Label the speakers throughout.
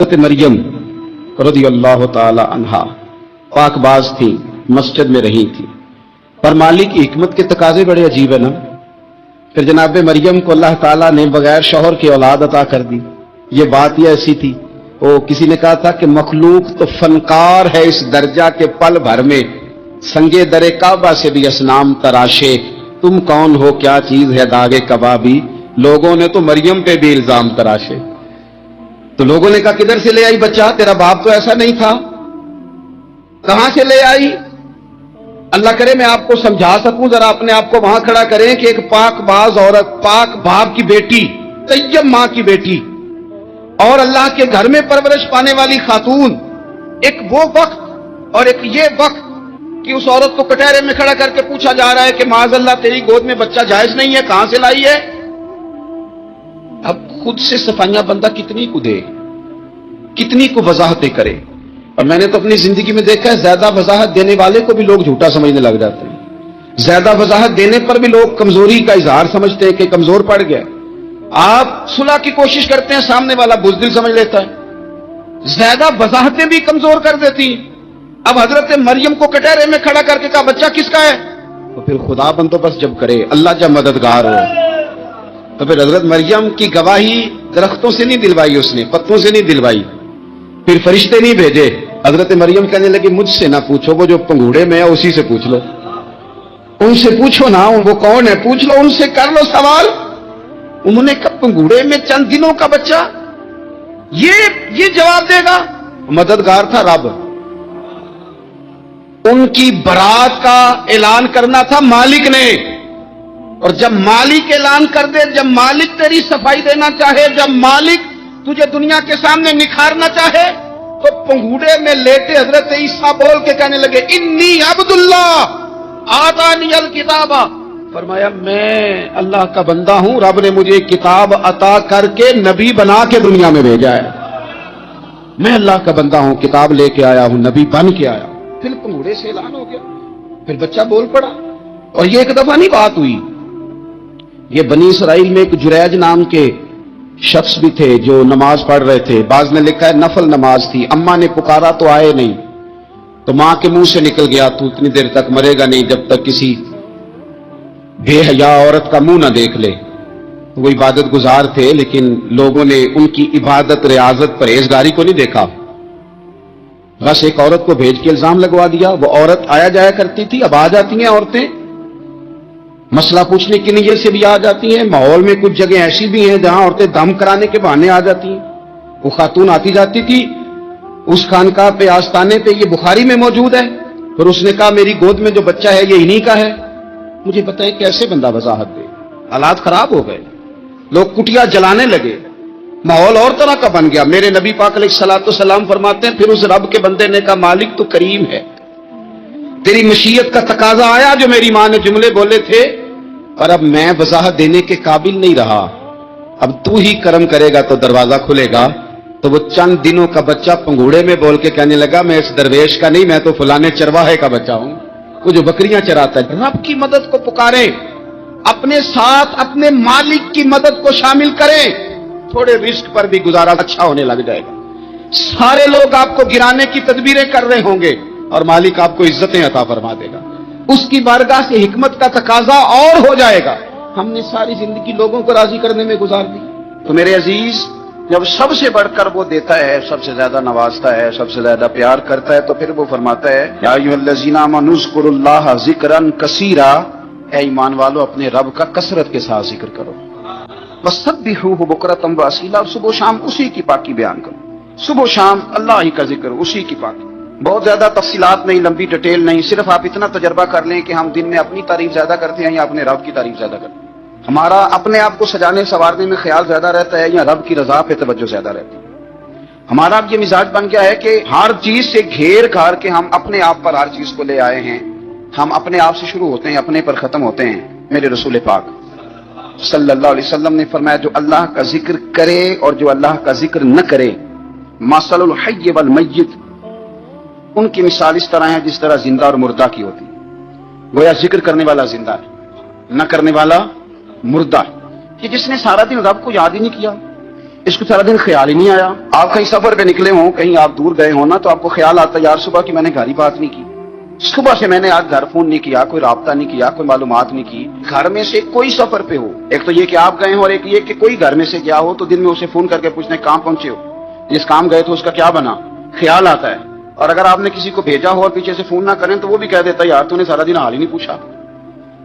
Speaker 1: حضرت مریم رضی اللہ تعالی عنہا پاک باز تھی، مسجد میں رہی تھی، پر مالک کی حکمت کے تقاضے بڑے عجیب ہے نا۔ پھر جناب مریم کو اللہ تعالیٰ نے بغیر شوہر کی اولاد عطا کر دی۔ یہ بات یہ ایسی تھی، وہ کسی نے کہا تھا کہ مخلوق تو فنکار ہے اس درجہ کے پل بھر میں سنگے در کعبہ سے بھی اسنام تراشے، تم کون ہو کیا چیز ہے داغ کبابی، لوگوں نے تو مریم پہ بھی الزام تراشے۔ تو لوگوں نے کہا کدھر سے لے آئی بچہ، تیرا باپ تو ایسا نہیں تھا، کہاں سے لے آئی؟ اللہ کرے میں آپ کو سمجھا سکوں، ذرا اپنے آپ کو وہاں کھڑا کریں کہ ایک پاک باز عورت، پاک باپ کی بیٹی، طیب ماں کی بیٹی اور اللہ کے گھر میں پرورش پانے والی خاتون، ایک وہ وقت اور ایک یہ وقت کہ اس عورت کو کٹہرے میں کھڑا کر کے پوچھا جا رہا ہے کہ معاذ اللہ تیری گود میں بچہ جائز نہیں ہے، کہاں سے لائی ہے؟ اب خود سے صفائیاں بندہ کتنی کو دے، کتنی کو وضاحتیں کرے۔ اور میں نے تو اپنی زندگی میں دیکھا ہے زیادہ وضاحت دینے والے کو بھی لوگ جھوٹا سمجھنے لگ جاتے ہیں، زیادہ وضاحت دینے پر بھی لوگ کمزوری کا اظہار سمجھتے ہیں کہ کمزور پڑ گیا۔ آپ صلح کی کوشش کرتے ہیں، سامنے والا بزدل سمجھ لیتا ہے، زیادہ وضاحتیں بھی کمزور کر دیتی ہیں۔ اب حضرت مریم کو کٹہرے میں کھڑا کر کے کہا بچہ کس کا ہے؟ تو پھر خدا بندوبست جب کرے، اللہ جب مددگار ہو، تو پھر حضرت مریم کی گواہی درختوں سے نہیں دلوائی، اس نے پتوں سے نہیں دلوائی، پھر فرشتے نہیں بھیجے۔ حضرت مریم کہنے لگی مجھ سے نہ پوچھو، وہ جو پنگوڑے میں ہے اسی سے پوچھ لو، ان سے پوچھو نا، وہ کون ہے پوچھ لو، ان سے کر لو سوال۔ انہوں نے کہا پنگوڑے میں چند دنوں کا بچہ، یہ جواب دے گا؟ مددگار تھا رب، ان کی برات کا اعلان کرنا تھا مالک نے، اور جب مالک اعلان کر دے، جب مالک تیری صفائی دینا چاہے، جب مالک تجھے دنیا کے سامنے نکھارنا چاہے، تو پنگوڑے میں لیٹے حضرت عیسیٰ بول کے کہنے لگے انی عبداللہ آتانی الکتاب، فرمایا میں اللہ کا بندہ ہوں، رب نے مجھے کتاب عطا کر کے نبی بنا کے دنیا میں بھیجا ہے، میں اللہ کا بندہ ہوں، کتاب لے کے آیا ہوں، نبی بن کے آیا ہوں۔ پھر پنگوڑے سے اعلان ہو گیا، پھر بچہ بول پڑا۔ اور یہ ایک دفعہ نہیں بات ہوئی، یہ بنی اسرائیل میں ایک جریج نام کے شخص بھی تھے جو نماز پڑھ رہے تھے، بعض نے لکھا ہے نفل نماز تھی، اماں نے پکارا تو آئے نہیں، تو ماں کے منہ سے نکل گیا تو اتنی دیر تک مرے گا نہیں جب تک کسی بے حیا عورت کا منہ نہ دیکھ لے۔ وہ عبادت گزار تھے، لیکن لوگوں نے ان کی عبادت، ریاضت، پرہیزگاری کو نہیں دیکھا، بس ایک عورت کو بھیج کے الزام لگوا دیا۔ وہ عورت آیا جایا کرتی تھی، اب آ جاتی ہیں عورتیں، مسئلہ پوچھنے کی نیت سے بھی آ جاتی ہیں، ماحول میں کچھ جگہ ایسی بھی ہیں جہاں عورتیں دم کرانے کے بہانے آ جاتی ہیں۔ وہ خاتون آتی جاتی تھی، اس خانقاہ پہ آستانے پہ یہ بخاری میں موجود ہے، پھر اس نے کہا میری گود میں جو بچہ ہے یہ انہی کا ہے۔ مجھے بتائیں کیسے بندہ وضاحت دے؟ حالات خراب ہو گئے، لوگ کٹیا جلانے لگے، ماحول اور طرح کا بن گیا۔ میرے نبی پاک علیہ الصلوۃ والسلام فرماتے ہیں پھر اس رب کے بندے نے کہا مالک تو کریم ہے، تیری مشیت کا تقاضا آیا جو میری ماں نے جملے بولے تھے، اور اب میں وضاحت دینے کے قابل نہیں رہا، اب تو ہی کرم کرے گا تو دروازہ کھلے گا۔ تو وہ چند دنوں کا بچہ پنگوڑے میں بول کے کہنے لگا میں اس درویش کا نہیں، میں تو فلانے چرواہے کا بچہ ہوں، وہ جو بکریاں چراتا ہے۔ رب کی مدد کو پکارے، اپنے ساتھ اپنے مالک کی مدد کو شامل کریں، تھوڑے رزق پر بھی گزارا اچھا ہونے لگ جائے گا۔ سارے لوگ آپ کو گرانے کی تدبیریں کر رہے ہوں گے اور مالک آپ کو عزتیں عطا فرما دے گا، اس کی بارگاہ سے حکمت کا تقاضا اور ہو جائے گا۔ ہم نے ساری زندگی لوگوں کو راضی کرنے میں گزار دی۔ تو میرے عزیز، جب سب سے بڑھ کر وہ دیتا ہے، سب سے زیادہ نوازتا ہے، سب سے زیادہ پیار کرتا ہے، تو پھر وہ فرماتا ہے یا ایھا الذین آمنوا اذکروا اللہ ذکرا کثیرا، اے ایمان والو اپنے رب کا کثرت کے ساتھ ذکر کرو، وسبحوہ بکرۃ واصیلا، اور صبح و شام اسی کی پاکی بیان کرو، صبح و شام اللہ ہی کا ذکر، اسی کی پاکی۔ بہت زیادہ تفصیلات نہیں، لمبی ڈیٹیل نہیں، صرف آپ اتنا تجربہ کر لیں کہ ہم دن میں اپنی تعریف زیادہ کرتے ہیں یا اپنے رب کی تعریف زیادہ کرتے ہیں، ہمارا اپنے آپ کو سجانے سنوارنے میں خیال زیادہ رہتا ہے یا رب کی رضا پہ توجہ زیادہ رہتی ہے۔ ہمارا اب یہ مزاج بن گیا ہے کہ ہر چیز سے گھیر گھار کے ہم اپنے آپ پر ہر چیز کو لے آئے ہیں، ہم اپنے آپ سے شروع ہوتے ہیں، اپنے پر ختم ہوتے ہیں۔ میرے رسول پاک صلی اللہ علیہ وسلم نے فرمایا جو اللہ کا ذکر کرے اور جو اللہ کا ذکر نہ کرے، مثل الحی والمیت، ان کی مثال اس طرح ہے جس طرح زندہ اور مردہ کی ہوتی ہے۔ گویا ذکر کرنے والا زندہ ہے، نہ کرنے والا مردہ ہے، کہ جس نے سارا دن رب کو یاد ہی نہیں کیا،
Speaker 2: اس کو سارا دن خیال ہی نہیں آیا. آپ کہیں سفر پہ نکلے ہوں, کہیں آپ دور گئے ہوں نا, تو آپ کو خیال آتا ہے یار صبح کی میں نے گھر ہی بات نہیں کی, صبح سے میں نے آج گھر فون نہیں کیا, کوئی رابطہ نہیں کیا, کوئی معلومات نہیں کی. گھر میں سے کوئی سفر پہ ہو, ایک تو یہ کہ آپ گئے ہو اور ایک یہ کہ کوئی گھر میں سے گیا ہو, تو دن میں اسے فون کر کے پوچھنے کہاں پہنچے ہو, جس کام گئے تو اس کا کیا بنا, خیال آتا ہے. اور اگر آپ نے کسی کو بھیجا ہو اور پیچھے سے فون نہ کریں تو وہ بھی کہہ دیتا ہے یار تو نے سارا دن حال ہی نہیں پوچھا.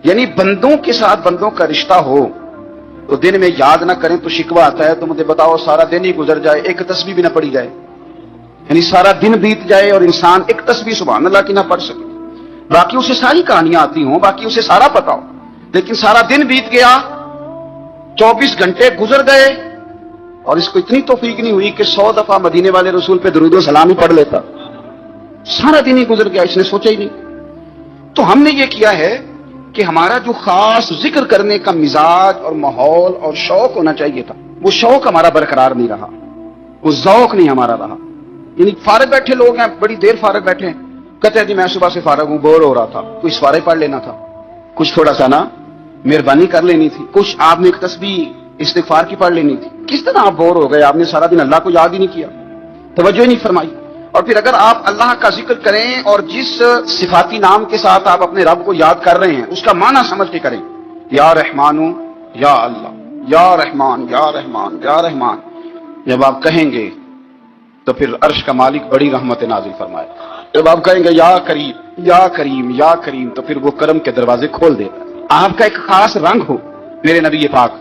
Speaker 2: یعنی بندوں کے ساتھ بندوں کا رشتہ ہو تو دن میں یاد نہ کریں تو شکوہ آتا ہے. تو مجھے بتاؤ سارا دن ہی گزر جائے, ایک تسبیح بھی نہ پڑھی جائے, یعنی سارا دن بیت جائے اور انسان ایک تسبیح سبحان اللہ کی نہ پڑھ سکے. باقی اسے ساری کہانیاں آتی ہوں, باقی اسے سارا پتا ہو, لیکن سارا دن بیت گیا, 24 گھنٹے گزر گئے اور اس کو اتنی توفیق نہیں ہوئی کہ 100 دفعہ مدینے والے رسول پہ درود و سلام ہی پڑھ لیتا. سارا دن ہی گزر گیا, اس نے سوچا ہی نہیں. تو ہم نے یہ کیا ہے کہ ہمارا جو خاص ذکر کرنے کا مزاج اور ماحول اور شوق ہونا چاہیے تھا, وہ شوق ہمارا برقرار نہیں رہا, وہ ذوق نہیں ہمارا رہا. یعنی فارغ بیٹھے لوگ ہیں, بڑی دیر فارغ بیٹھے ہیں, کہتے ہیں جی میں صبح سے فارغ ہوں, بور ہو رہا تھا, کوئی سوارے پڑھ لینا تھا, کچھ تھوڑا سا نا مہربانی کر لینی تھی, کچھ آپ نے ایک تسبیح استغفار کی پڑھ لینی تھی. کس طرح آپ بور ہو گئے, آپ نے سارا دن اللہ کو یاد ہی نہیں کیا, توجہ ہی نہیں فرمائی. اور پھر اگر آپ اللہ کا ذکر کریں اور جس صفاتی نام کے ساتھ آپ اپنے رب کو یاد کر رہے ہیں اس کا معنی سمجھ کے کریں, یا رحمانو یا اللہ, یا رحمان یا رحمان یا رحمان, جب آپ کہیں گے تو پھر عرش کا مالک بڑی رحمت نازل فرمائے. جب آپ کہیں گے یا کریم یا کریم یا کریم, تو پھر وہ کرم کے دروازے کھول دے. آپ کا ایک خاص رنگ ہو. میرے نبی پاک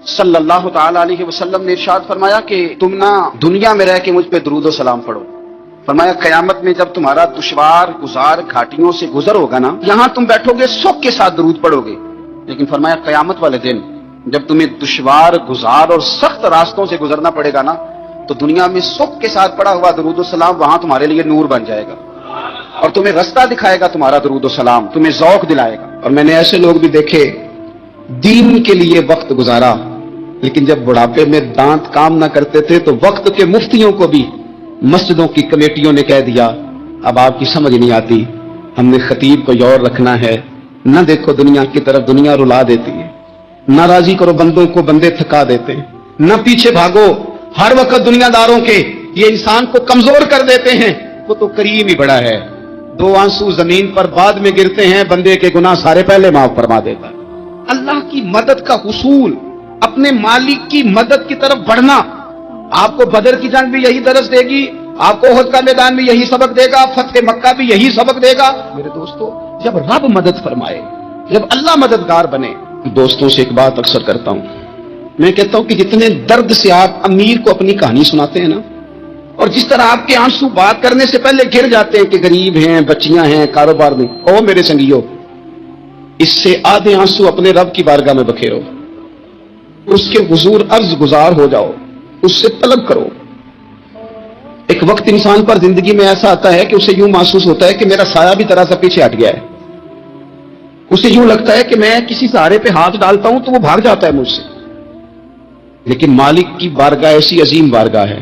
Speaker 2: صلی اللہ تعالی علیہ وسلم نے ارشاد فرمایا کہ تم نہ دنیا میں رہ کے مجھ پہ درود و سلام پڑھو, فرمایا قیامت میں جب تمہارا دشوار گزار گھاٹیوں سے گزر ہوگا نا, یہاں تم بیٹھو گے سوکھ کے ساتھ درود پڑھو گے, لیکن فرمایا قیامت والے دن جب تمہیں دشوار گزار اور سخت راستوں سے گزرنا پڑے گا نا, تو دنیا میں سکھ کے ساتھ پڑا ہوا درود و سلام وہاں تمہارے لیے نور بن جائے گا اور تمہیں رستہ دکھائے گا تمہارا درود و سلام, تمہیں ذوق دلائے گا. اور میں نے ایسے لوگ بھی دیکھے دین کے لیے وقت گزارا, لیکن جب بڑھاپے میں دانت کام نہ کرتے تھے تو وقت کے مفتیوں کو بھی مسجدوں کی کمیٹیوں نے کہہ دیا اب آپ کی سمجھ نہیں آتی, ہم نے خطیب کو یور رکھنا ہے, نہ دیکھو دنیا کی طرف, دنیا رلا دیتی ہے, نہ راضی کرو بندوں کو, بندے تھکا دیتے ہیں, نہ پیچھے بھاگو ہر وقت دنیا داروں کے, یہ انسان کو کمزور کر دیتے ہیں. وہ تو کریم ہی بڑا ہے, 2 آنسو زمین پر بعد میں گرتے ہیں, بندے کے گناہ سارے پہلے معاف فرما دیتا ہے. اللہ کی مدد کا حصول, اپنے مالک کی مدد کی طرف بڑھنا, آپ کو بدر کی جنگ بھی یہی درس دے گی, آپ کو احد کا میدان بھی یہی سبق دے گا, فتح مکہ بھی یہی سبق دے گا. میرے دوستو, جب رب مدد فرمائے, جب اللہ مددگار بنے. دوستوں سے ایک بات اکثر کرتا ہوں, میں کہتا ہوں کہ جتنے درد سے آپ امیر کو اپنی کہانی سناتے ہیں نا, اور جس طرح آپ کے آنسو بات کرنے سے پہلے گر جاتے ہیں کہ غریب ہیں, بچیاں ہیں, کاروبار نہیں, او میرے سنگیو, اس سے آدھے آنسو اپنے رب کی بارگاہ میں بکھیرو, اس کے حضور عرض گزار ہو جاؤ, اس سے طلب کرو. ایک وقت انسان پر زندگی میں ایسا آتا ہے کہ اسے یوں محسوس ہوتا ہے کہ میرا سایہ بھی طرح سے پیچھے ہٹ گیا ہے, اسے یوں لگتا ہے کہ میں کسی سہارے پہ ہاتھ ڈالتا ہوں تو وہ بھاگ جاتا ہے مجھ سے. لیکن مالک کی بارگاہ ایسی عظیم بارگاہ ہے,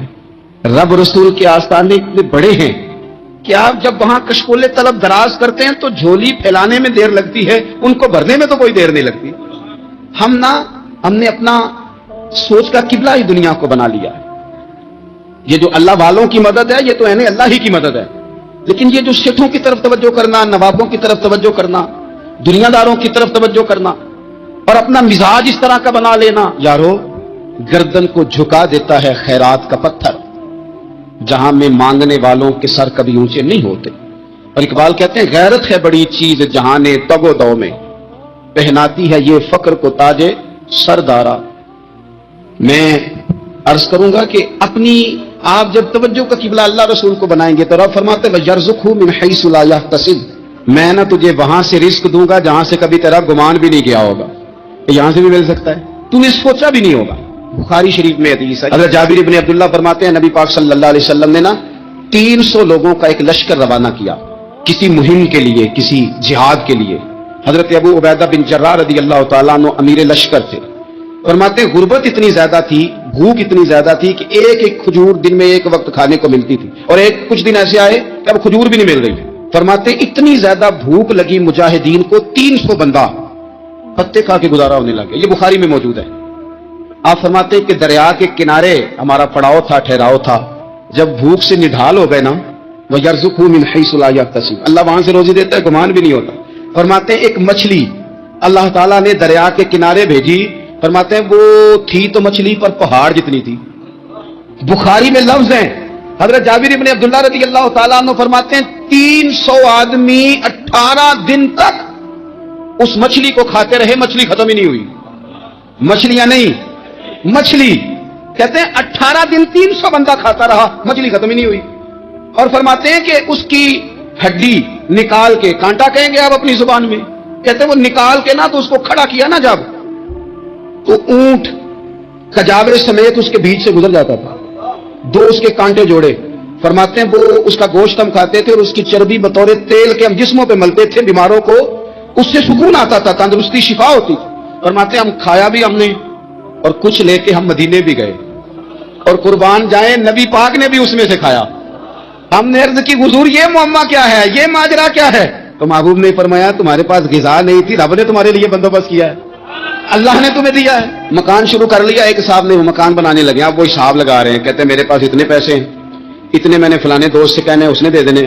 Speaker 2: رب رسول کے آستانے اتنے بڑے ہیں کہ آپ جب وہاں کشکول طلب دراز کرتے ہیں تو جھولی پھیلانے میں دیر لگتی ہے, ان کو بھرنے میں تو کوئی دیر نہیں لگتی. ہم نے اپنا سوچ کا قبلہ ہی دنیا کو بنا لیا ہے. یہ جو اللہ والوں کی مدد ہے یہ تو ہے اللہ ہی کی مدد ہے, لیکن یہ جو سیٹھوں کی طرف توجہ کرنا, نوابوں کی طرف توجہ کرنا, دنیا داروں کی طرف توجہ کرنا اور اپنا مزاج اس طرح کا بنا لینا, یارو گردن کو جھکا دیتا ہے خیرات کا پتھر, جہاں میں مانگنے والوں کے سر کبھی اونچے نہیں ہوتے. اور اقبال کہتے ہیں غیرت ہے بڑی چیز جہاں نے تگ و دو میں, پہناتی ہے یہ فقر کو تاج سردارا. میں عرض کروں گا کہ اپنی آپ جب توجہ کا قبلہ اللہ رسول کو بنائیں گے تو رب فرماتے ہیں یرزقہ من حیث لا یحتسب, میں نہ تجھے وہاں سے رزق دوں گا جہاں سے کبھی تیرا گمان بھی نہیں گیا ہوگا, یہاں سے بھی مل سکتا ہے, تو نے سوچا بھی نہیں ہوگا. بخاری شریف میں حدیث ہے, حضرت جابر بن عبداللہ فرماتے ہیں نبی پاک صلی اللہ علیہ وسلم نے نا 300 لوگوں کا ایک لشکر روانہ کیا کسی مہم کے لیے, کسی جہاد کے لیے. حضرت ابو عبیدہ بن جراح رضی اللہ تعالیٰ عنہ امیر لشکر تھے. فرماتے ہیں غربت اتنی زیادہ تھی, بھوک اتنی زیادہ تھی کہ ایک ایک کھجور دن میں ایک وقت کھانے کو ملتی تھی, اور ایک کچھ دن ایسے آئے کہ اب کھجور بھی نہیں مل رہی. فرماتے ہیں اتنی زیادہ بھوک لگی مجاہدین کو 300 بندہ پتے کھا کے گزارا ہونے لگے. یہ بخاری میں موجود ہے. آپ فرماتے ہیں کہ دریا کے کنارے ہمارا پڑاؤ تھا، ٹھہراؤ تھا. جب بھوک سے نڈھال ہو گئے نا، وَيَرْزُقْهُ مِنْ حَيْثُ لَا يَحْتَسِبُ، اللہ وہاں سے روزی دیتا ہے، گمان بھی نہیں ہوتا. فرماتے ہیں ایک مچھلی اللہ تعالیٰ نے دریا کے کنارے بھیجی. فرماتے ہیں وہ تھی تو مچھلی پر پہاڑ جتنی تھی. بخاری میں لفظ ہیں، حضرت جابر ابن عبداللہ رضی اللہ تعالیٰ عنہ فرماتے ہیں 300 آدمی 18 دن تک اس مچھلی کو کھاتے رہے، مچھلی ختم ہی نہیں ہوئی. مچھلیاں نہیں، مچھلی. کہتے ہیں 18 دن 300 بندہ کھاتا رہا، مچھلی ختم ہی نہیں ہوئی. اور فرماتے ہیں کہ اس کی ہڈی نکال کے، کانٹا کہیں گے آپ اپنی زبان میں، کہتے ہیں وہ نکال کے نا تو اس کو کھڑا کیا نا جب، تو اونٹ کجاورے سمیت اس کے بیچ سے گزر جاتا تھا. 2 اس کے کانٹے جوڑے. فرماتے ہیں وہ اس کا گوشت ہم کھاتے تھے اور اس کی چربی بطور تیل کے ہم جسموں پہ ملتے تھے. بیماروں کو اس سے سکون آتا تھا، تندرستی شفا ہوتی تھی. فرماتے ہیں ہم کھایا بھی ہم نے، اور کچھ لے کے ہم مدینے بھی گئے، اور قربان جائیں نبی پاک نے بھی اس میں سے کھایا. ہم نے عرض کی حضور یہ معمہ کیا ہے، یہ ماجرا کیا ہے؟ تو محبوب نے فرمایا تمہارے پاس غذا نہیں تھی، رب نے تمہارے لیے بندوبست کیا ہے، اللہ نے تمہیں دیا ہے. مکان شروع کر لیا. ایک صاحب نے وہ مکان بنانے لگے، آپ وہ حساب لگا رہے ہیں. کہتے ہیں میرے پاس اتنے پیسے ہیں، اتنے میں نے فلانے دوست سے کہنا ہے اس نے دے دینے،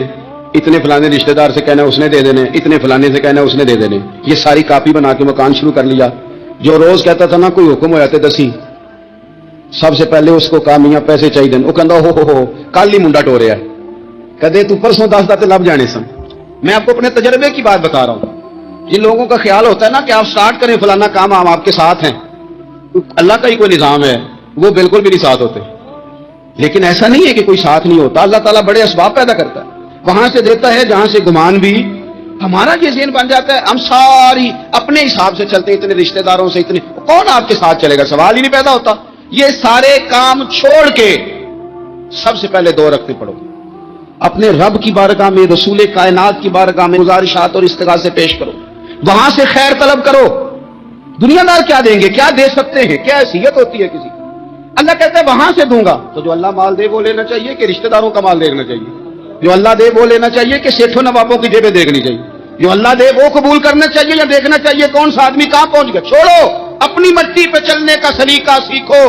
Speaker 2: اتنے فلانے رشتہ دار سے کہنا ہے اس نے دے دینے، اتنے فلانے سے کہنا ہے اس نے دے دینے. یہ ساری کاپی بنا کے مکان شروع کر لیا. جو روز کہتا تھا نا کوئی حکم ہو جاتے دسی، سب سے پہلے اس کو کہا میاں پیسے چاہیے. وہ کہتا ہو کل ہی منڈا ٹو رہا ہے. کہتے تو پرسوں 10 داتے لب جانے سن. میں آپ کو اپنے تجربے کی بات بتا رہا ہوں. جن لوگوں کا خیال ہوتا ہے نا کہ آپ سٹارٹ کریں فلانا کام، ہم آپ کے ساتھ ہیں، اللہ کا ہی کوئی نظام ہے، وہ بالکل بھی نہیں ساتھ ہوتے. لیکن ایسا نہیں ہے کہ کوئی ساتھ نہیں ہوتا. اللہ تعالیٰ بڑے اسباب پیدا کرتا ہے، وہاں سے دیتا ہے جہاں سے گمان بھی. ہمارا یہ ذہن بن جاتا ہے ہم ساری اپنے حساب سے چلتے ہیں، اتنے رشتہ داروں سے، اتنے کون آپ کے ساتھ چلے گا، سوال ہی نہیں پیدا ہوتا. یہ سارے کام چھوڑ کے سب سے پہلے 2 رکعتیں پڑھو، اپنے رب کی بارگاہ میں، رسول کائنات کی بارگاہ میں گزارشات اور استغاثے پیش کرو، وہاں سے خیر طلب کرو. دنیا دار کیا دیں گے، کیا دے سکتے ہیں، کیا حیثیت ہوتی ہے کسی کی؟ اللہ کہتا ہے وہاں سے دوں گا. تو جو اللہ مال دے وہ لینا چاہیے کہ رشتہ داروں کا مال دیکھنا چاہیے؟ جو اللہ دے وہ لینا چاہیے کہ سیٹھوں نوابوں کی جیبیں دیکھنی چاہیے؟ جو اللہ دے وہ قبول کرنا چاہیے یا دیکھنا چاہیے کون سا آدمی کہاں پہنچ گیا؟ چھوڑو، اپنی مٹی پہ چلنے کا سلیقہ سیکھو.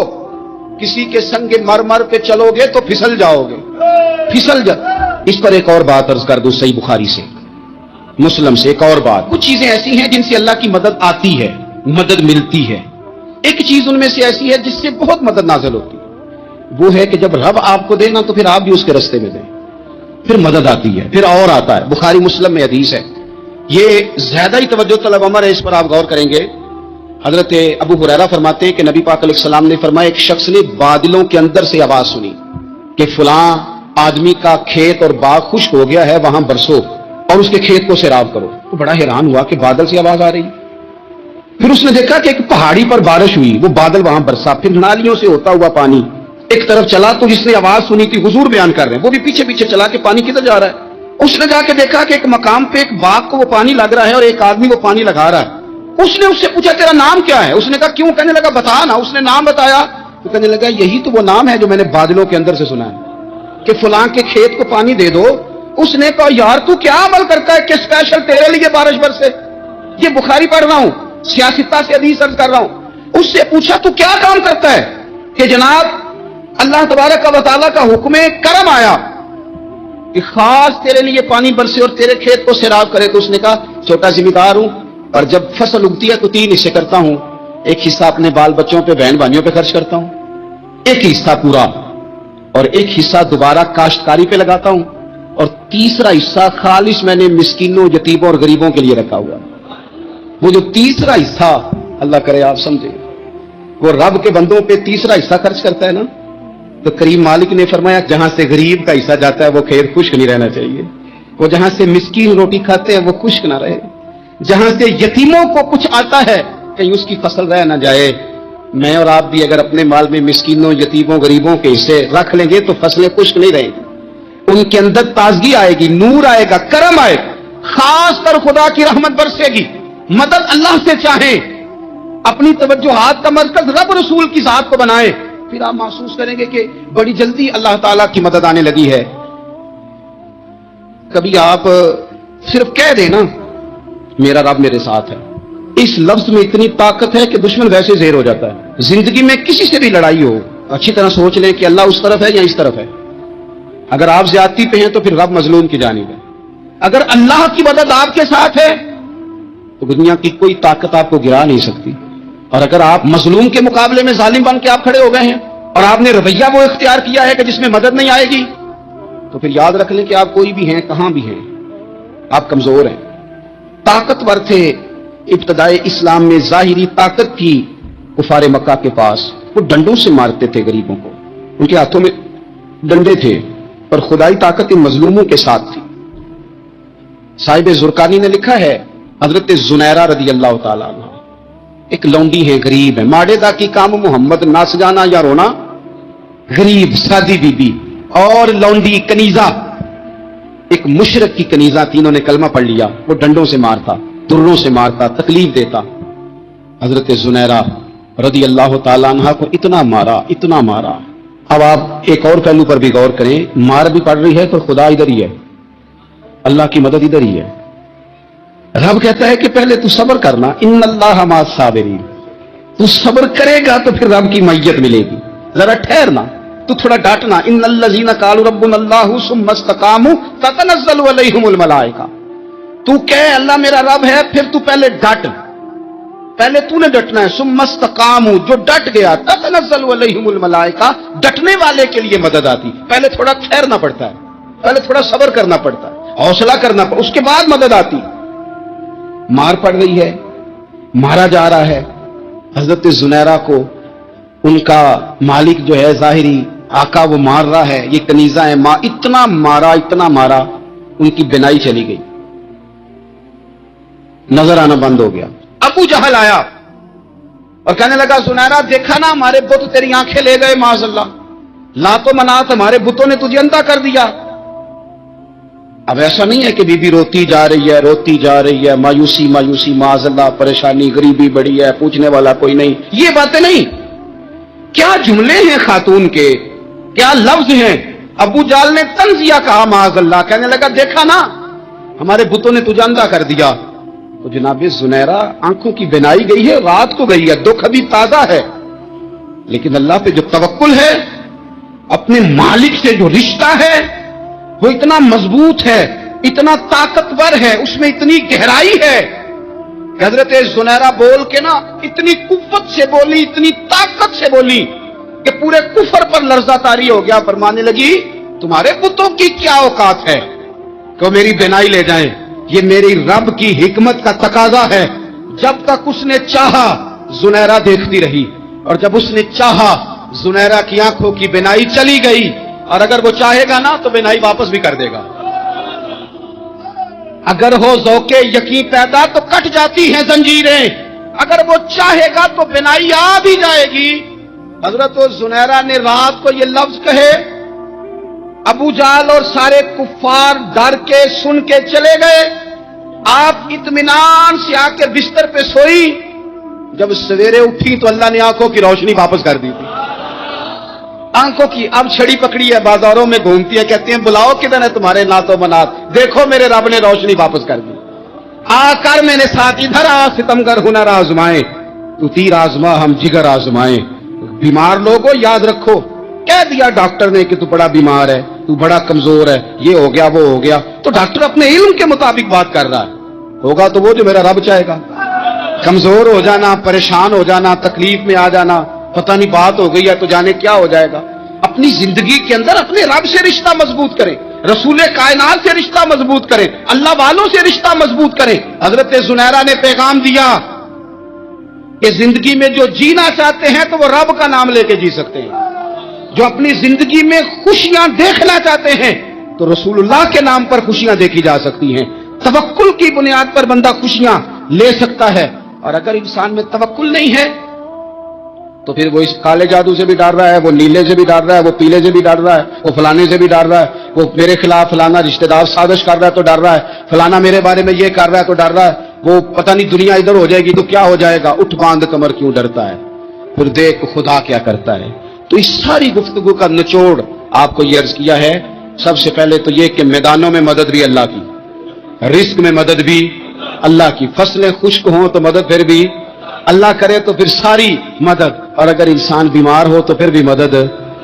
Speaker 2: کسی کے سنگ مرمر پہ چلو گے تو پھسل جاؤ گے، پھسل جا. اس پر ایک اور بات عرض کر دوں، صحیح بخاری سے، مسلم سے ایک اور بات. کچھ چیزیں ایسی ہیں جن سے اللہ کی مدد آتی ہے، مدد ملتی ہے. ایک چیز ان میں سے ایسی ہے جس سے بہت مدد نازل ہوتی ہے، وہ ہے کہ جب رب آپ کو دے نا تو پھر آپ بھی اس کے رستے میں دیں، پھر مدد آتی ہے، پھر اور آتا ہے. بخاری مسلم میں حدیث ہے، یہ زیادہ ہی توجہ طلب عمر ہے، اس پر آپ غور کریں گے. حضرت ابو ہریرہ فرماتے ہیں کہ نبی پاک علیہ السلام نے فرمایا ایک شخص نے بادلوں کے اندر سے آواز سنی کہ فلاں آدمی کا کھیت اور باغ خشک ہو گیا ہے، وہاں برسو اور اس کے کھیت کو سیراب کرو. تو بڑا حیران ہوا کہ بادل سے آواز آ رہی. پھر اس نے دیکھا کہ ایک پہاڑی پر بارش ہوئی، وہ بادل وہاں برسا، پھر نالیوں سے ہوتا ہوا پانی ایک طرف چلا. تو جس نے آواز سنی تھی حضور بیان کر رہے ہیں، وہ بھی پیچھے پیچھے چلا کہ پانی کدھر جا رہا ہے. اس نے جا کے دیکھا کہ ایک مقام پہ ایک باغ کو وہ پانی لگ رہا ہے اور ایک آدمی وہ پانی لگا رہا ہے. اس نے اس سے پوچھا تیرا نام کیا ہے؟ اس نے کہا کیوں؟ کہنے لگا بتا نا. اس نے نام بتایا تو کہنے لگا یہی تو وہ نام ہے جو میں نے بادلوں کے اندر سے سنا ہے کہ فلاں کے کھیت کو پانی دے دو. اس نے کہا یار تو کیا عمل کرتا ہے کہ اسپیشل تیرے لیے بارش برسے؟ یہ بخاری پڑھ رہا ہوں، سیاستہ سے حدیث عرض کر رہا ہوں. اس سے پوچھا تو کیا کام کرتا ہے کہ جناب اللہ تبارک و تعالیٰ کا حکم کرم آیا کہ خاص تیرے لیے پانی برسے اور تیرے کھیت کو سیراب کرے. تو اس نے کہا چھوٹا ذمہ دار ہوں اور جب فصل اگتی ہے تو 3 حصے کرتا ہوں. ایک حصہ اپنے بال بچوں پہ، بہن بھائیوں پہ خرچ کرتا ہوں، ایک حصہ پورا، اور ایک حصہ دوبارہ کاشتکاری پہ لگاتا ہوں، اور تیسرا حصہ خالص میں نے مسکینوں، یتیموں اور غریبوں کے لیے رکھا ہوا. وہ جو تیسرا حصہ اللہ کرے آپ سمجھے، وہ رب کے بندوں پہ تیسرا حصہ خرچ کرتا ہے نا، تو کریم مالک نے فرمایا جہاں سے غریب کا حصہ جاتا ہے وہ کھیت خشک نہیں رہنا چاہیے. وہ جہاں سے مسکین روٹی کھاتے ہیں وہ خشک نہ رہے. جہاں سے یتیموں کو کچھ آتا ہے کہیں اس کی فصل رہ نہ جائے. میں اور آپ بھی اگر اپنے مال میں مسکینوں، یتیموں، غریبوں کے حصے رکھ لیں گے تو فصلیں خشک نہیں رہیں گی. ان کے اندر تازگی آئے گی، نور آئے گا، کرم آئے گا، خاص کر خدا کی رحمت برسے گی. مدد اللہ سے چاہیں، اپنی توجہات کا مرکز رب رسول کی ذات کو بنائیں، پھر آپ محسوس کریں گے کہ بڑی جلدی اللہ تعالیٰ کی مدد آنے لگی ہے. کبھی آپ صرف کہہ دیں نا میرا رب میرے ساتھ ہے، اس لفظ میں اتنی طاقت ہے کہ دشمن ویسے زہر ہو جاتا ہے. زندگی میں کسی سے بھی لڑائی ہو اچھی طرح سوچ لیں کہ اللہ اس طرف ہے یا اس طرف ہے. اگر آپ زیادتی پہ ہیں تو پھر رب مظلوم کی جانب ہے. اگر اللہ کی مدد آپ کے ساتھ ہے تو دنیا کی کوئی طاقت آپ کو گرا نہیں سکتی. اور اگر آپ مظلوم کے مقابلے میں ظالم بن کے آپ کھڑے ہو گئے ہیں اور آپ نے رویہ وہ اختیار کیا ہے کہ جس میں مدد نہیں آئے گی, تو پھر یاد رکھ لیں کہ آپ کوئی بھی ہیں, کہاں بھی ہیں, آپ کمزور ہیں. طاقتور تھے ابتدائے اسلام میں, ظاہری طاقت تھی کفار مکہ کے پاس. وہ ڈنڈوں سے مارتے تھے غریبوں کو, ان کے ہاتھوں میں ڈنڈے تھے, پر خدائی طاقت ان مظلوموں کے ساتھ تھی. صاحب زرقانی نے لکھا ہے حضرت زنیرہ رضی اللہ تعالیٰ عنہ ایک لونڈی ہے, غریب ہے. ماڑے دا کی کام محمد ناس جانا یا رونا, غریب سادی بی بی اور لونڈی کنیزہ, ایک مشرک کی کنیزہ تھی. انہوں نے کلمہ پڑھ لیا. وہ ڈنڈوں سے مارتا, دروں سے مارتا, تکلیف دیتا. حضرت زنیرہ رضی اللہ تعالیٰ عنہ کو اتنا مارا, اتنا مارا. اب آپ ایک اور پہلو پر بھی غور کریں, مار بھی پڑ رہی ہے تو خدا ادھر ہی ہے, اللہ کی مدد ادھر ہی ہے. رب کہتا ہے کہ پہلے تو صبر کرنا, ان اللہ مع الصابرین. تو صبر کرے گا تو پھر رب کی معیت ملے گی. ذرا ٹھہرنا, تو تھوڑا ڈانٹنا. ان الذین قالوا ربنا اللہ ثم استقاموا تتنزل علیہم الملائکہ. تو کہے اللہ میرا رب ہے, پھر تو پہلے ڈٹ, پہلے تو نے ڈٹنا ہے. ثم استقاموا, جو ڈٹ گیا, تتنزل علیہم الملائکہ, ڈٹنے والے کے لیے مدد آتی. پہلے تھوڑا ٹھہرنا پڑتا ہے, پہلے تھوڑا صبر کرنا پڑتا ہے, حوصلہ کرنا پڑتا, اس کے بعد مدد آتی. مار پڑ رہی ہے, مارا جا رہا ہے. حضرت زنیرہ کو ان کا مالک جو ہے ظاہری آقا وہ مار رہا ہے. یہ کنیزہ ہے, اتنا مارا, اتنا مارا, ان کی بینائی چلی گئی, نظر آنا بند ہو گیا. ابو جہل آیا اور کہنے لگا زنیرہ دیکھا نا ہمارے بت تیری آنکھیں لے گئے, معاذ اللہ, لات و منات ہمارے بتوں نے تجھے اندھا کر دیا. اب ایسا نہیں ہے کہ بی بی روتی جا رہی ہے, روتی جا رہی ہے, مایوسی مایوسی, معاذ اللہ, پریشانی, غریبی بڑی ہے, پوچھنے والا کوئی نہیں, یہ باتیں نہیں. کیا جملے ہیں خاتون کے, کیا لفظ ہیں. ابو جال نے تنزیہ کہا, معاذ اللہ, کہنے لگا دیکھا نا ہمارے بتوں نے تجھے اندھا کر دیا. تو جناب زنیرہ آنکھوں کی بینائی گئی ہے, رات کو گئی ہے, دکھ ابھی تازہ ہے, لیکن اللہ پہ جو توکل ہے, اپنے مالک سے جو رشتہ ہے وہ اتنا مضبوط ہے, اتنا طاقتور ہے, اس میں اتنی گہرائی ہے کہ حضرت زنیرہ بول کے نا اتنی قوت سے بولی, اتنی طاقت سے بولی کہ پورے کفر پر لرزہ طاری ہو گیا. فرمانے لگی تمہارے بتوں کی کیا اوقات ہے کہ وہ میری بینائی لے جائیں, یہ میری رب کی حکمت کا تقاضا ہے. جب تک اس نے چاہا زنیرہ دیکھتی رہی, اور جب اس نے چاہا زنیرہ کی آنکھوں کی بینائی چلی گئی, اور اگر وہ چاہے گا نا تو بینائی واپس بھی کر دے گا. اگر ہو ذوق یقین پیدا تو کٹ جاتی ہیں زنجیریں, اگر وہ چاہے گا تو بینائی آ بھی جائے گی. حضرت زنیرہ نے رات کو یہ لفظ کہے, ابو جال اور سارے کفار ڈر کے سن کے چلے گئے. آپ اطمینان سے آ کے بستر پہ سوئی. جب سویرے اٹھی تو اللہ نے آنکھوں کی روشنی واپس کر دی تھی. آنکھوں کی اب چھڑی پکڑی ہے, بازاروں میں گھومتی ہے, کہتی ہیں بلاؤ کدھر ہے تمہارے نات و منات, دیکھو میرے رب نے روشنی واپس کر دی. آ کر میں نے ساتھ ادھر آ, ستمگر ہنر آزمائے, تو تیر آزما ہم جگر آزمائے. بیمار لوگوں یاد رکھو, کہہ دیا ڈاکٹر نے کہ تو بڑا بیمار ہے, تو بڑا کمزور ہے, یہ ہو گیا وہ ہو گیا, تو ڈاکٹر اپنے علم کے مطابق بات کر رہا ہے. ہوگا تو وہ جو میرا رب چاہے گا. کمزور ہو جانا, پریشان ہو جانا, تکلیف میں آ جانا, پتہ نہیں بات ہو گئی ہے تو جانے کیا ہو جائے گا. اپنی زندگی کے اندر اپنے رب سے رشتہ مضبوط کریں, رسول کائنات سے رشتہ مضبوط کریں, اللہ والوں سے رشتہ مضبوط کریں. حضرت زنیرہ نے پیغام دیا کہ زندگی میں جو جینا چاہتے ہیں تو وہ رب کا نام لے کے جی سکتے ہیں. جو اپنی زندگی میں خوشیاں دیکھنا چاہتے ہیں تو رسول اللہ کے نام پر خوشیاں دیکھی جا سکتی ہیں. توکل کی بنیاد پر بندہ خوشیاں لے سکتا ہے. اور اگر انسان میں توکل نہیں ہے تو پھر وہ اس کالے جادو سے بھی ڈر رہا ہے, وہ نیلے سے بھی ڈر رہا ہے, وہ پیلے سے بھی ڈر رہا ہے, وہ فلانے سے بھی ڈر رہا ہے, وہ میرے خلاف فلانا رشتہ دار سازش کر رہا ہے تو ڈر رہا ہے, فلانا میرے بارے میں یہ کر رہا ہے تو ڈر رہا ہے, وہ پتہ نہیں دنیا ادھر ہو جائے گی تو کیا ہو جائے گا. اٹھ باندھ کمر کیوں ڈرتا ہے, پھر دیکھ خدا کیا کرتا ہے. تو اس ساری گفتگو کا نچوڑ آپ کو یہ عرض کیا ہے. سب سے پہلے تو یہ کہ میدانوں میں مدد بھی اللہ کی, رزق میں مدد بھی
Speaker 1: اللہ کی. فصلیں خشک ہوں تو مدد پھر بھی اللہ کرے تو پھر ساری مدد, اور اگر انسان بیمار ہو تو پھر بھی مدد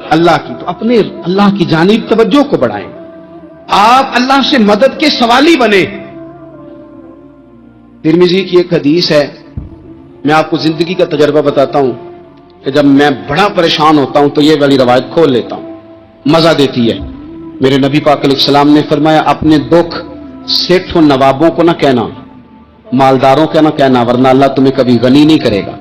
Speaker 1: اللہ کی. تو اپنے اللہ کی جانب توجہ کو بڑھائیں, آپ اللہ سے مدد کے سوالی بنے. ترمذی کی ایک حدیث ہے, میں آپ کو زندگی کا تجربہ بتاتا ہوں کہ جب میں بڑا پریشان ہوتا ہوں تو یہ والی روایت کھول لیتا ہوں, مزہ دیتی ہے. میرے نبی پاک علیہ السلام نے فرمایا, اپنے دکھ سیٹھ و نوابوں کو نہ کہنا, مالداروں کا نہ کہنا, ورنہ اللہ تمہیں کبھی غنی نہیں کرے گا.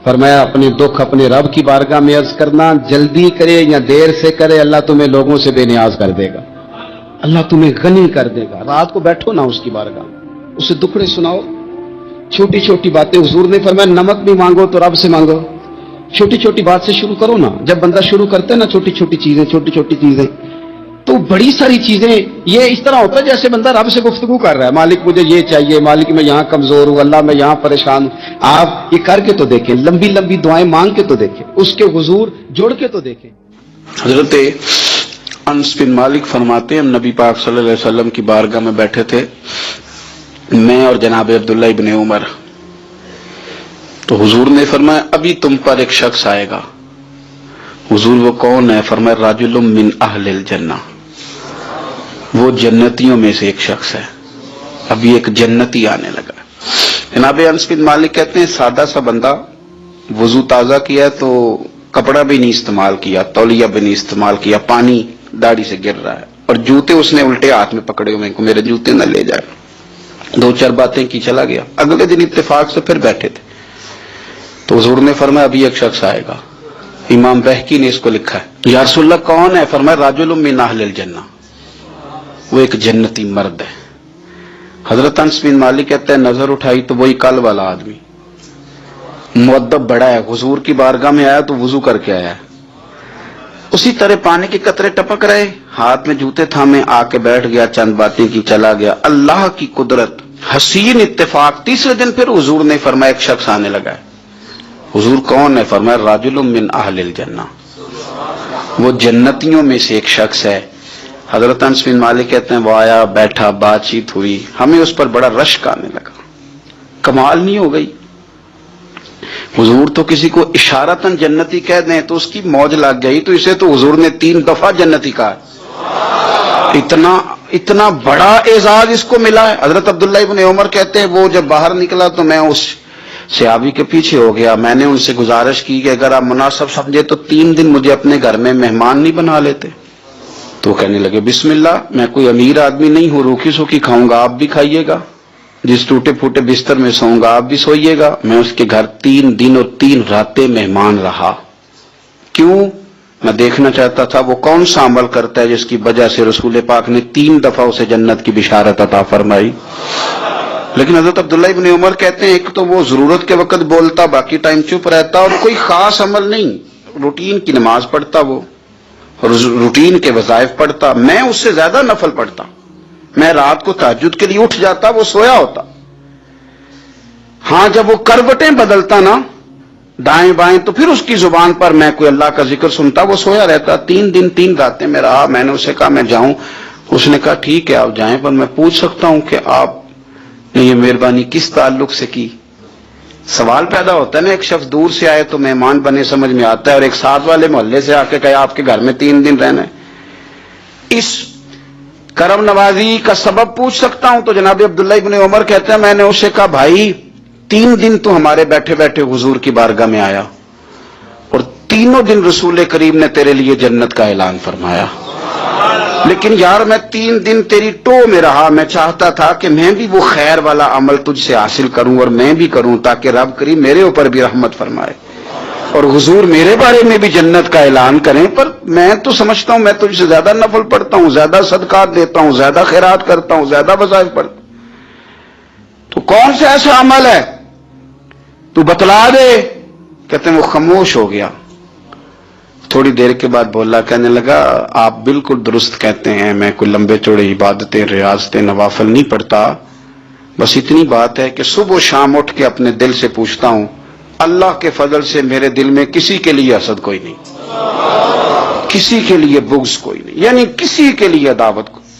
Speaker 1: فرمایا اپنے دکھ اپنے رب کی بارگاہ میں عرض کرنا, جلدی کرے یا دیر سے کرے اللہ تمہیں لوگوں سے بے نیاز کر دے گا, اللہ تمہیں غنی کر دے گا. رات کو بیٹھو نا اس کی بارگاہ, اسے دکھڑے سناؤ, چھوٹی چھوٹی باتیں. حضور نے فرمایا نمک بھی مانگو تو رب سے مانگو. چھوٹی چھوٹی بات سے شروع کرو نا. جب بندہ شروع کرتا ہے نا چھوٹی چھوٹی چیزیں تو بڑی ساری چیزیں, یہ اس طرح ہوتا ہے جیسے بندہ رب سے گفتگو کر رہا ہے. مالک مجھے یہ چاہیے, مالک میں یہاں کمزور ہوں, اللہ میں یہاں پریشان ہوں. آپ یہ کر کے تو دیکھیں, لمبی لمبی دعائیں مانگ کے تو دیکھیں, اس کے حضور جوڑ کے تو دیکھیں.
Speaker 2: حضرت انس بن مالک فرماتے ہیں, ہم نبی پاک صلی اللہ علیہ وسلم کی بارگاہ میں بیٹھے تھے, میں اور جناب عبداللہ ابن عمر. تو حضور نے فرمایا ابھی تم پر ایک شخص آئے گا. حضور وہ کون ہے؟ فرمایا رجل من اہل الجنہ, وہ جنتیوں میں سے ایک شخص ہے. ابھی ایک جنتی آنے لگا. جناب انس بن مالک کہتے ہیں سادہ سا بندہ, وضو تازہ کیا تو کپڑا بھی نہیں استعمال کیا, تولیہ بھی نہیں استعمال کیا, پانی داڑھی سے گر رہا ہے, اور جوتے اس نے الٹے ہاتھ میں پکڑے ہوئے کو میرے جوتے نہ لے جائے. دو چار باتیں کی چلا گیا. اگلے دن اتفاق سے پھر بیٹھے تھے تو حضور نے فرمایا ابھی ایک شخص آئے گا. امام بہقی نے اس کو لکھا ہے. یا رسول اللہ کون ہے؟ فرمایا رجل من اہل الجنہ, وہ ایک جنتی مرد ہے. حضرت انس بن مالک کہتے ہیں نظر اٹھائی تو وہی کل والا آدمی, مؤدب بڑا ہے, حضور کی بارگاہ میں آیا تو وضو کر کے آیا ہے. اسی طرح پانی کے قطرے ٹپک رہے, ہاتھ میں جوتے تھامے آ کے بیٹھ گیا, چند باتیں کی چلا گیا. اللہ کی قدرت, حسین اتفاق. تیسرے دن پھر حضور نے فرمایا ایک شخص آنے لگا ہے. حضور کون ہے؟ فرمایا رجل من اہل الجنہ, وہ جنتیوں میں سے ایک شخص ہے. حضرت انس بن مالک کہتے ہیں وہ آیا, بیٹھا, بات چیت ہوئی, ہمیں اس پر بڑا رشک آنے لگا. کمال نہیں ہو گئی؟ حضور تو کسی کو اشارتاً جنتی کہہ دیں تو اس کی موج لگ گئی, تو اسے تو حضور نے 3 دفعہ جنتی کہا. اتنا بڑا اعزاز اس کو ملا ہے. حضرت عبداللہ ابن عمر کہتے ہیں وہ جب باہر نکلا تو میں اس صحابی کے پیچھے ہو گیا. میں نے ان سے گزارش کی کہ اگر آپ مناسب سمجھے تو 3 دن مجھے اپنے گھر میں مہمان نہیں بنا لیتے. تو کہنے لگے بسم اللہ, میں کوئی امیر آدمی نہیں ہوں, روکھی سوکھی کھاؤں گا, آپ بھی کھائیے گا, جس ٹوٹے پھوٹے بستر میں سوؤں گا آپ بھی سوئیے گا. میں اس کے گھر 3 دن اور 3 راتیں مہمان رہا. کیوں؟ میں دیکھنا چاہتا تھا وہ کون سا عمل کرتا ہے جس کی وجہ سے رسول پاک نے 3 دفعہ اسے جنت کی بشارت عطا فرمائی. لیکن حضرت عبداللہ ابن عمر کہتے ہیں ایک تو وہ ضرورت کے وقت بولتا, باقی ٹائم چپ رہتا, اور کوئی خاص عمل نہیں, روٹین کی نماز پڑھتا, وہ روٹین کے وظائف پڑھتا. میں اس سے زیادہ نفل پڑھتا. میں رات کو تہجد کے لیے اٹھ جاتا, وہ سویا ہوتا. ہاں جب وہ کروٹیں بدلتا نا دائیں بائیں تو پھر اس کی زبان پر میں کوئی اللہ کا ذکر سنتا, وہ سویا رہتا. 3 دن 3 راتیں میں رہا. میں نے اسے کہا میں جاؤں. اس نے کہا ٹھیک ہے آپ جائیں, پر میں پوچھ سکتا ہوں کہ آپ نے یہ مہربانی کس تعلق سے کی؟ سوال پیدا ہوتا ہے نا, ایک شخص دور سے آئے تو مہمان بنے سمجھ میں آتا ہے, اور ایک ساتھ والے محلے سے آ کے کہے آپ کے گھر میں 3 دن رہنا ہے. اس کرم نوازی کا سبب پوچھ سکتا ہوں؟ تو جناب عبداللہ ابن عمر کہتے ہیں میں نے اسے کہا بھائی 3 دن تو ہمارے بیٹھے بیٹھے حضور کی بارگاہ میں آیا, اور 3 دن رسول کریم نے تیرے لیے جنت کا اعلان فرمایا. لیکن یار میں 3 دن تیری ٹو میں رہا, میں چاہتا تھا کہ میں بھی وہ خیر والا عمل تجھ سے حاصل کروں, اور میں بھی کروں تاکہ رب کریم میرے اوپر بھی رحمت فرمائے اور حضور میرے بارے میں بھی جنت کا اعلان کریں. پر میں تو سمجھتا ہوں میں تجھ سے زیادہ نفل پڑھتا ہوں, زیادہ صدقات دیتا ہوں, زیادہ خیرات کرتا ہوں, زیادہ وظائف پڑھتا ہوں, تو کون سا ایسا عمل ہے تو بتلا دے. کہتے ہیں وہ خاموش ہو گیا. تھوڑی دیر کے بعد بولا, کہنے لگا آپ بالکل درست کہتے ہیں, میں کوئی لمبے چوڑے عبادتیں ریاضتیں نوافل نہیں پڑھتا, بس اتنی بات ہے کہ صبح و شام اٹھ کے اپنے دل سے پوچھتا ہوں, اللہ کے فضل سے میرے دل میں کسی کے لیے حسد کوئی نہیں, کسی کے لیے بغض کوئی نہیں, یعنی کسی کے لیے عداوت کو.